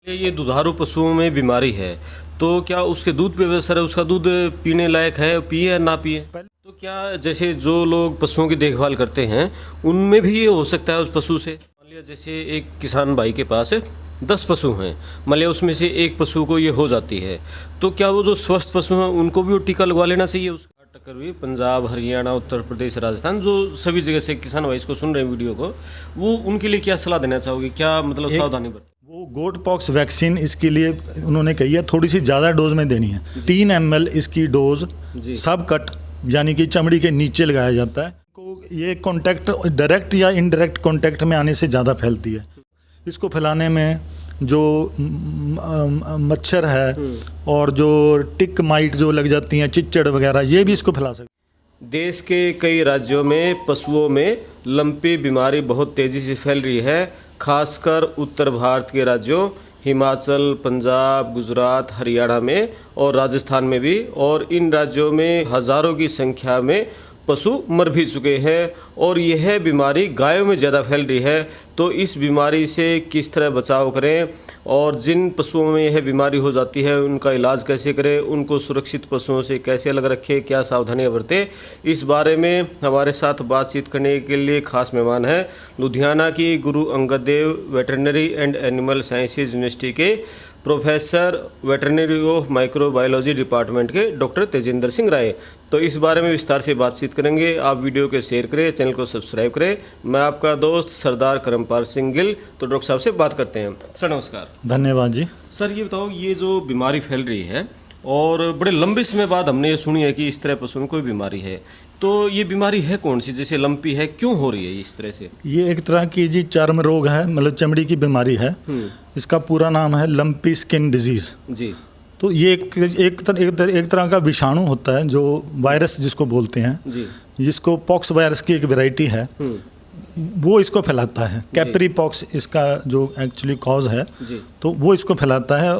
ये दुधारू पशुओं में बीमारी है तो क्या उसके दूध पे असर है? उसका दूध पीने लायक है, पिए या ना पिए? तो क्या जैसे जो लोग पशुओं की देखभाल करते हैं उनमें भी ये हो सकता है उस पशु से? मान लिया जैसे एक किसान भाई के पास 10 पशु हैं, मान लिया उसमें से एक पशु को ये हो जाती है, तो क्या वो जो स्वस्थ पशु हैं उनको भी वो टीका लगवा लेना चाहिए? उसका टक्कर भी पंजाब, हरियाणा, उत्तर प्रदेश, राजस्थान, जो सभी जगह से किसान भाई इसको सुन रहे हैं वीडियो को, वो उनके लिए क्या सलाह देना चाहोगे? क्या मतलब सावधानी बरतें? वो गोट पॉक्स वैक्सीन इसके लिए उन्होंने कही है थोड़ी सी ज़्यादा डोज में देनी है। 3 ml इसकी डोज सब कट यानी कि चमड़ी के नीचे लगाया जाता है। को ये कांटेक्ट डायरेक्ट या इनडायरेक्ट कांटेक्ट में आने से ज़्यादा फैलती है। इसको फैलाने में जो मच्छर है और जो टिक माइट जो लग जाती हैं, चिच्चड़ वगैरह, ये भी इसको फैला सकते हैं। देश के कई राज्यों में पशुओं में लंपी बीमारी बहुत तेज़ी से फैल रही है, खासकर उत्तर भारत के राज्यों हिमाचल, पंजाब, गुजरात, हरियाणा में और राजस्थान में भी, और इन राज्यों में हज़ारों की संख्या में पशु मर भी चुके हैं और यह बीमारी गायों में ज़्यादा फैल रही है। तो इस बीमारी से किस तरह बचाव करें और जिन पशुओं में यह बीमारी हो जाती है उनका इलाज कैसे करें, उनको सुरक्षित पशुओं से कैसे अलग रखें, क्या सावधानियां बरतें, इस बारे में हमारे साथ बातचीत करने के लिए खास मेहमान हैं लुधियाना की Guru Angad Dev veterinary and animal sciences university के professor veterinary of microbiology department के डॉक्टर तेजेंद्र सिंह राय। तो इस बारे में विस्तार से बातचीत करेंगे। आप वीडियो को शेयर करें, चैनल को सब्सक्राइब करें। मैं आपका दोस्त सरदार करमपाल सिंह गिल। तो डॉक्टर साहब से बात करते हैं। सर नमस्कार। धन्यवाद जी। सर ये बताओ, ये जो बीमारी फैल रही है और बड़े लंबे समय बाद हमने ये सुनी है कि इस तरह पशुओं में कोई बीमारी है, तो ये बीमारी है कौन सी, जैसे लंपी है, क्यों हो रही है इस तरह से? ये एक तरह की जी चर्म रोग है, मतलब चमड़ी की बीमारी है। इसका पूरा नाम है लंपी स्किन डिजीज जी। तो ये एक तरह का विषाणु होता है जो वायरस जिसको बोलते हैं जी, जिसको पॉक्स वायरस की एक वैरायटी है, वो इसको फैलाता है। कैपरी पॉक्स इसका जो एक्चुअली कॉज है, तो वो इसको फैलाता है।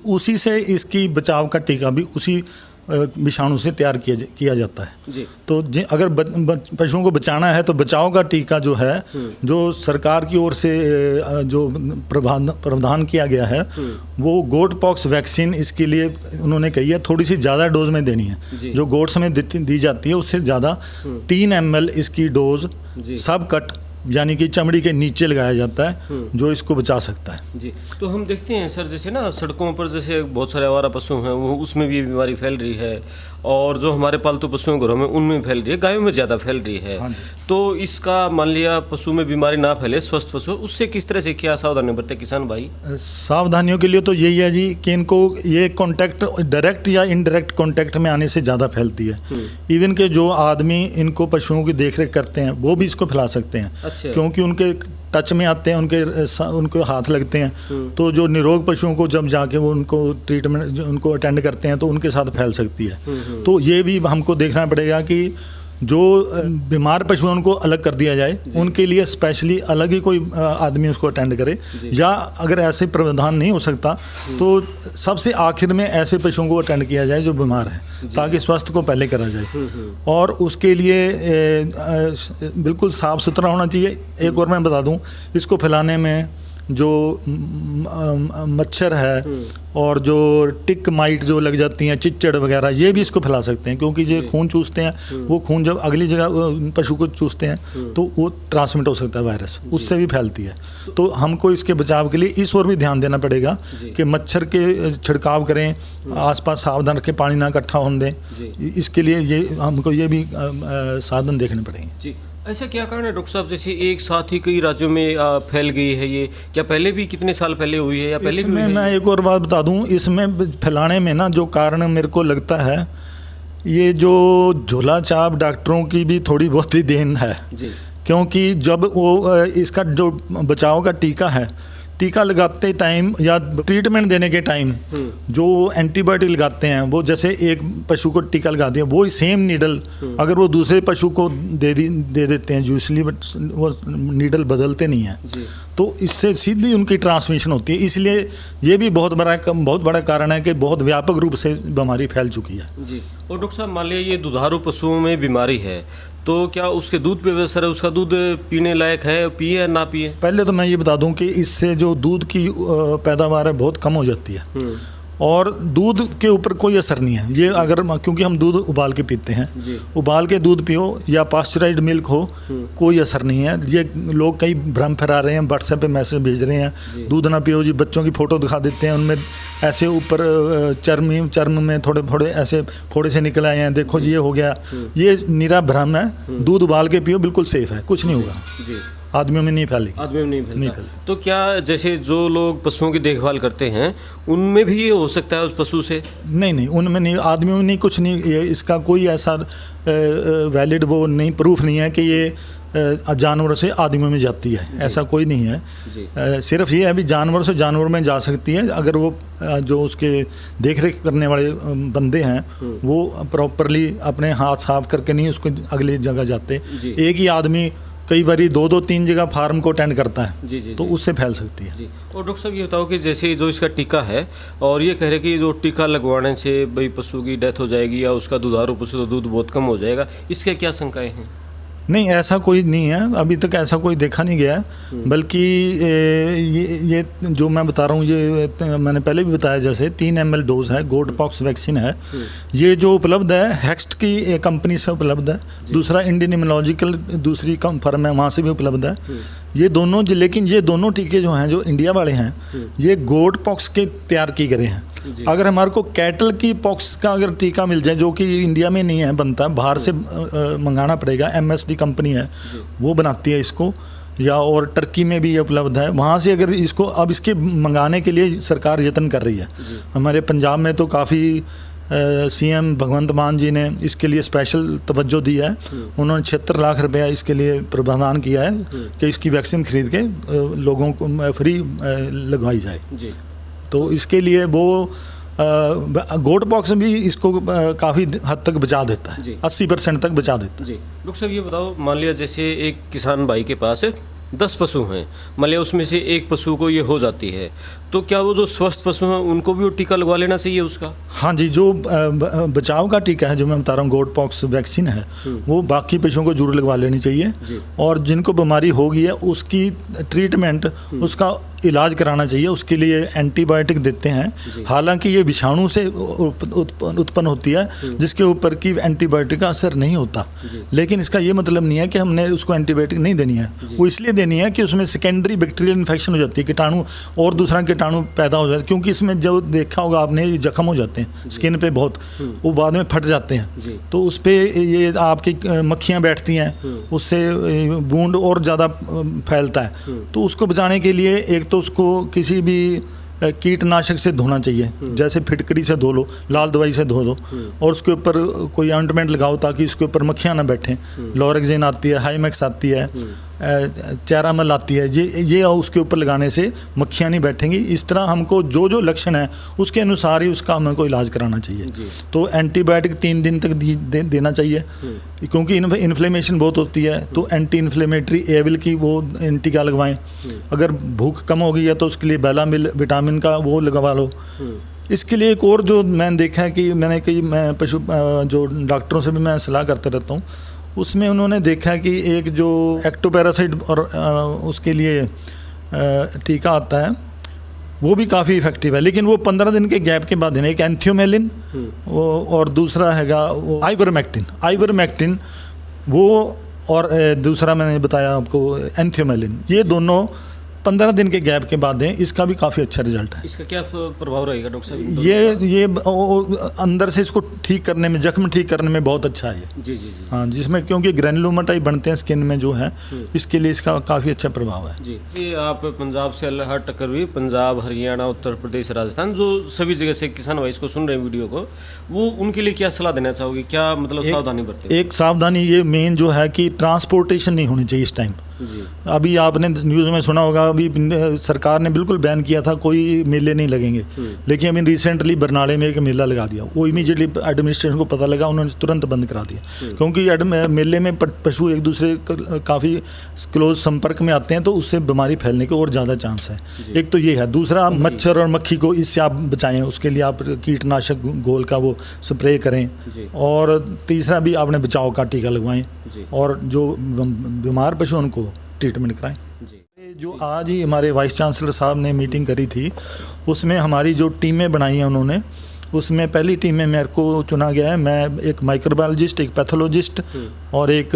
उसी से इसकी बचाव का टीका भी उसी विषाणु से तैयार किया जाता है जी। तो अगर पशुओं को बचाना है तो बचाव का टीका जो है, जो सरकार की ओर से जो प्रावधान किया गया है, वो गोट पॉक्स वैक्सीन इसके लिए उन्होंने कही है थोड़ी सी ज़्यादा डोज में देनी है। जो गोट्स में दी जाती है उससे ज़्यादा 3 ml इसकी डोज सब कट यानी कि चमड़ी के नीचे लगाया जाता है, जो इसको बचा सकता है जी। तो हम देखते हैं सर, जैसे ना सड़कों पर जैसे बहुत सारे आवारा पशु हैं, वो उसमें भी ये बीमारी फैल रही है, और जो हमारे पालतू पशुओं घरों में उनमें फैल रही है, गायों में ज़्यादा फैल रही है। तो इसका मान लिया पशु में बीमारी ना फैले, स्वस्थ पशु, उससे किस तरह से क्या सावधानी बरते किसान भाई? सावधानियों के लिए तो यही है जी कि इनको ये कॉन्टैक्ट डायरेक्ट या इनडायरेक्ट कॉन्टैक्ट में आने से ज़्यादा फैलती है। इवन के जो आदमी इनको पशुओं की देखरेख करते हैं वो भी इसको फैला सकते हैं। अच्छा। क्योंकि उनके टच में आते हैं, उनको हाथ लगते हैं, तो जो निरोग पशुओं को जब जाके वो उनको ट्रीटमेंट उनको अटेंड करते हैं तो उनके साथ फैल सकती है। तो ये भी हमको देखना पड़ेगा कि जो बीमार पशु हैं उनको अलग कर दिया जाए, उनके लिए स्पेशली अलग ही कोई आदमी उसको अटेंड करे, या अगर ऐसे प्रावधान नहीं हो सकता तो सबसे आखिर में ऐसे पशुओं को अटेंड किया जाए जो बीमार है, ताकि स्वास्थ्य को पहले करा जाए। और उसके लिए बिल्कुल साफ़ सुथरा होना चाहिए। एक और मैं बता दूं, इसको फैलाने में जो मच्छर है और जो टिक माइट जो लग जाती हैं, चिच्चड़ वगैरह, ये भी इसको फैला सकते हैं, क्योंकि ये खून चूसते हैं। वो खून जब अगली जगह पशु को चूसते हैं तो वो ट्रांसमिट हो सकता है, वायरस उससे भी फैलती है। तो हमको इसके बचाव के लिए इस ओर भी ध्यान देना पड़ेगा कि मच्छर के छिड़काव करें, आसपास सावधान रखें, पानी ना इकट्ठा होने दें। इसके लिए ये हमको ये भी साधन देखने पड़ेंगे। ऐसा क्या कारण है डॉक्टर साहब, जैसे एक साथ ही कई राज्यों में फैल गई है ये? क्या पहले भी कितने साल पहले हुई है या पहले भी हुई है? मैं एक और बात बता दूं, इसमें फैलाने में ना जो कारण मेरे को लगता है, ये जो झोला छाप डॉक्टरों की भी थोड़ी बहुत ही देन है जी। क्योंकि जब वो इसका जो बचाव का टीका लगाते टाइम या ट्रीटमेंट देने के टाइम जो एंटीबायोटिक लगाते हैं, वो जैसे एक पशु को टीका लगाते हैं, वो ही सेम नीडल अगर वो दूसरे पशु को दे देते हैं यूजली, वो नीडल बदलते नहीं हैं, तो इससे सीधी उनकी ट्रांसमिशन होती है। इसलिए ये भी बहुत बड़ा कारण है कि बहुत व्यापक रूप से बीमारी फैल चुकी है जी। और डॉक्टर साहब मान लिया ये दुधारू पशुओं में बीमारी है तो क्या उसके दूध पे असर है? उसका दूध पीने लायक है, पिए या ना पिए? पहले तो मैं ये बता दूं कि इससे जो दूध की पैदावार है बहुत कम हो जाती है और दूध के ऊपर कोई असर नहीं है ये, अगर क्योंकि हम दूध उबाल के पीते हैं, उबाल के दूध पियो या पास्चराइज्ड मिल्क हो, कोई असर नहीं है। ये लोग कई भ्रम फैला रहे हैं, व्हाट्सएप पे मैसेज भेज रहे हैं दूध ना पियो जी, बच्चों की फ़ोटो दिखा देते हैं, उनमें ऐसे ऊपर चर्म में थोड़े थोड़े ऐसे फोड़े से निकल आए हैं, देखो जी ये हो गया। ये निरा भ्रम है, दूध उबाल के पियो, बिल्कुल सेफ़ है, कुछ नहीं होगा, आदमियों में नहीं फैलेगी। आदमियों में नहीं फैलता। तो क्या जैसे जो लोग पशुओं की देखभाल करते हैं उनमें भी ये हो सकता है उस पशु से? नहीं, उनमें नहीं, आदमियों में नहीं, कुछ नहीं। ये इसका कोई ऐसा वैलिड वो नहीं, प्रूफ नहीं है कि ये जानवरों से आदमियों में जाती है, ऐसा कोई नहीं है। सिर्फ ये है भी जानवर से जानवर में जा सकती है अगर वो जो उसके देख रेख करने वाले बंदे हैं वो प्रॉपरली अपने हाथ साफ करके नहीं उसको अगली जगह जाते। एक ही आदमी कई बार 2-3 जगह फार्म को अटेंड करता है, तो उससे फैल सकती है। और डॉक्टर साहब ये बताओ कि जैसे जो इसका टीका है और ये कह रहे कि जो टीका लगवाने से भाई पशु की डेथ हो जाएगी या उसका दुधारू पशु तो दूध बहुत कम हो जाएगा, इसके क्या शंकाएं हैं? नहीं, ऐसा कोई नहीं है, अभी तक ऐसा कोई देखा नहीं गया है। बल्कि ये जो मैं बता रहा हूँ, ये मैंने पहले भी बताया, जैसे 3 ml डोज है, गोट पॉक्स वैक्सीन है, ये जो उपलब्ध है हेक्स्ट की कंपनी से उपलब्ध है, दूसरा इंडियन इम्यूनोलॉजिकल दूसरी फर्म है, वहाँ से भी उपलब्ध है ये दोनों। लेकिन ये दोनों टीके जो हैं, जो इंडिया वाले हैं, ये गोट पॉक्स के तैयार किए गए हैं। अगर हमारे को कैटल की पॉक्स का अगर टीका मिल जाए, जो कि इंडिया में नहीं है, बनता बाहर से मंगाना पड़ेगा, MSD कंपनी है वो बनाती है इसको, या और टर्की में भी ये उपलब्ध है, वहाँ से अगर इसको अब इसके मंगाने के लिए सरकार यत्न कर रही है। हमारे पंजाब में तो काफ़ी CM भगवंत मान जी ने इसके लिए स्पेशल तवज्जो दी है, उन्होंने 76 लाख रुपया इसके लिए प्रदान किया है कि इसकी वैक्सीन खरीद के लोगों को फ्री लगवाई जाए। तो इसके लिए वो गोट पॉक्स भी इसको काफ़ी हद तक बचा देता है, 80% तक बचा देता है। डॉक्टर साहब ये बताओ, मान लिया जैसे एक किसान भाई के पास 10 पशु हैं, मान लिया उसमें से एक पशु को ये हो जाती है, तो क्या वो जो स्वस्थ पशु हैं उनको भी वो टीका लगवा लेना चाहिए उसका? हाँ जी, जो बचाव का टीका है जो मैं बता रहा हूँ, गोट पॉक्स वैक्सीन है, वो बाकी पशुओं को जरूर लगवा लेनी चाहिए। और जिनको बीमारी हो गई है उसकी ट्रीटमेंट, उसका इलाज कराना चाहिए, उसके लिए एंटीबायोटिक देते हैं। हालांकि ये विषाणु से उत्पन्न होती है जिसके ऊपर की एंटीबायोटिक का असर नहीं होता, लेकिन इसका ये मतलब नहीं है कि हमने उसको एंटीबायोटिक नहीं देनी है। वो इसलिए देनी है कि उसमें सेकेंडरी बैक्टीरियल इन्फेक्शन हो जाती है, कीटाणु और दूसरा कीटाणु पैदा हो जाता है, क्योंकि इसमें जो देखा होगा आपने, ये जख्म हो जाते हैं स्किन पे बहुत, वो बाद में फट जाते हैं, तो उस पर ये आपकी मक्खियाँ बैठती हैं, उससे वूंड और ज़्यादा फैलता है। तो उसको बचाने के लिए एक तो उसको किसी भी कीटनाशक से धोना चाहिए, जैसे फिटकरी से धो लो, लाल दवाई से धो लो, और उसके ऊपर कोई ऑइंटमेंट लगाओ ताकि उसके ऊपर मक्खियाँ ना बैठें। लॉरेक्जेन आती है, हाईमैक्स आती है, चेरामल आती है, ये उसके ऊपर लगाने से मक्खियाँ नहीं बैठेंगी। इस तरह हमको जो जो लक्षण है उसके अनुसार ही उसका हमको इलाज कराना चाहिए। तो एंटीबायोटिक 3 दिन तक देना चाहिए, क्योंकि इन्फ्लेमेशन बहुत होती है, तो एंटी इन्फ्लेमेटरी एविल की वो टीका लगवाएं। अगर भूख कम हो गई है तो उसके लिए बेलामिल विटामिन का वो लगवा लो। इसके लिए एक और जो मैंने देखा है कि मैं पशु जो डॉक्टरों से भी मैं सलाह करता रहता हूँ, उसमें उन्होंने देखा कि एक जो एक्टोपैरासाइट और उसके लिए टीका आता है वो भी काफ़ी इफेक्टिव है, लेकिन वो 15 दिन के गैप के बाद देना। एक एंथियोमेलिन और दूसरा हैगा वो आइवरमेक्टिन वो, और दूसरा मैंने बताया आपको एंथियोमेलिन, ये दोनों 15 दिन के गैप के बाद दें, इसका भी काफ़ी अच्छा रिजल्ट है। इसका क्या प्रभाव रहेगा डॉक्टर साहब? ये अंदर से इसको ठीक करने में, जख्म ठीक करने में बहुत अच्छा है। जी। हाँ, जिसमें क्योंकि ग्रैनुलोमा टाइप बनते हैं स्किन में जो है, इसके लिए इसका काफ़ी अच्छा प्रभाव है। जी, ये आप पंजाब से हट टक्कर हुई, पंजाब, हरियाणा, उत्तर प्रदेश, राजस्थान, जो सभी जगह से किसान भाई इसको सुन रहे हैं वीडियो को, वो उनके लिए क्या सलाह देना चाहोगे? क्या मतलब सावधानी बरतें? एक सावधानी ये मेन जो है कि ट्रांसपोर्टेशन नहीं होनी चाहिए इस टाइम। जी। अभी आपने न्यूज़ में सुना होगा, अभी सरकार ने बिल्कुल बैन किया था, कोई मेले नहीं लगेंगे, लेकिन अभी रिसेंटली बरनाले में एक मेला लगा दिया। वो इमीडिएटली एडमिनिस्ट्रेशन को पता लगा, उन्होंने तुरंत बंद करा दिया, क्योंकि मेले में पशु एक दूसरे काफ़ी क्लोज संपर्क में आते हैं, तो उससे बीमारी फैलने के और ज़्यादा चांस है। एक तो ये है। दूसरा, मच्छर और मक्खी को इससे आप बचाएं, उसके लिए आप कीटनाशक घोल का वो स्प्रे करें। और तीसरा भी आपने बचाव का टीका लगवाएं, और जो बीमार पशु उनको ट्रीटमेंट कराएं। जो आज ही हमारे वाइस चांसलर साहब ने मीटिंग करी थी, उसमें हमारी जो टीमें बनाई हैं उन्होंने, उसमें पहली टीम में मेरे को चुना गया है। मैं एक माइक्रोबायोलॉजिस्ट, एक पैथोलॉजिस्ट और एक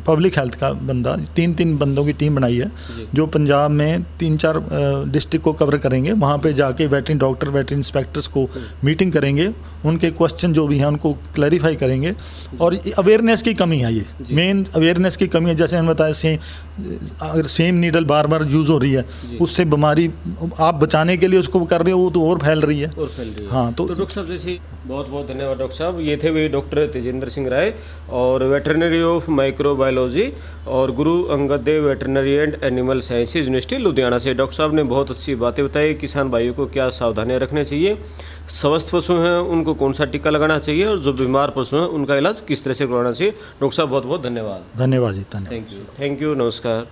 पब्लिक हेल्थ का बंदा, तीन बंदों की टीम बनाई है, जो पंजाब में 3-4 डिस्ट्रिक्ट को कवर करेंगे। वहाँ पे जाके वेटरनरी डॉक्टर, वेटरनरी इंस्पेक्टर्स को मीटिंग करेंगे, उनके क्वेश्चन जो भी हैं उनको क्लैरिफाई करेंगे। और अवेयरनेस की कमी है, ये मेन अवेयरनेस की कमी है। जैसे हमने बताया, अगर सेम नीडल बार बार यूज़ हो रही है, उससे बीमारी आप बचाने के लिए उसको कर रहे हो, वो तो और फैल रही है। हाँ, तो डॉक्टर साहब जैसे बहुत बहुत धन्यवाद डॉक्टर साहब। ये थे वे डॉक्टर तेजेंद्र सिंह राय और वेटरनरी ऑफ माइक्रोबायोलॉजी और Guru Angad Dev veterinary and animal sciences university Ludhiana से। डॉक्टर साहब ने बहुत अच्छी बातें बताई, किसान भाइयों को क्या सावधानियां रखनी चाहिए, स्वस्थ पशु हैं उनको कौन सा टीका लगाना चाहिए, और जो बीमार पशु हैं उनका इलाज किस तरह से करवाना चाहिए। डॉक्टर साहब बहुत बहुत धन्यवाद। धन्यवाद जी, धन्यवाद। थैंक यू, नमस्कार।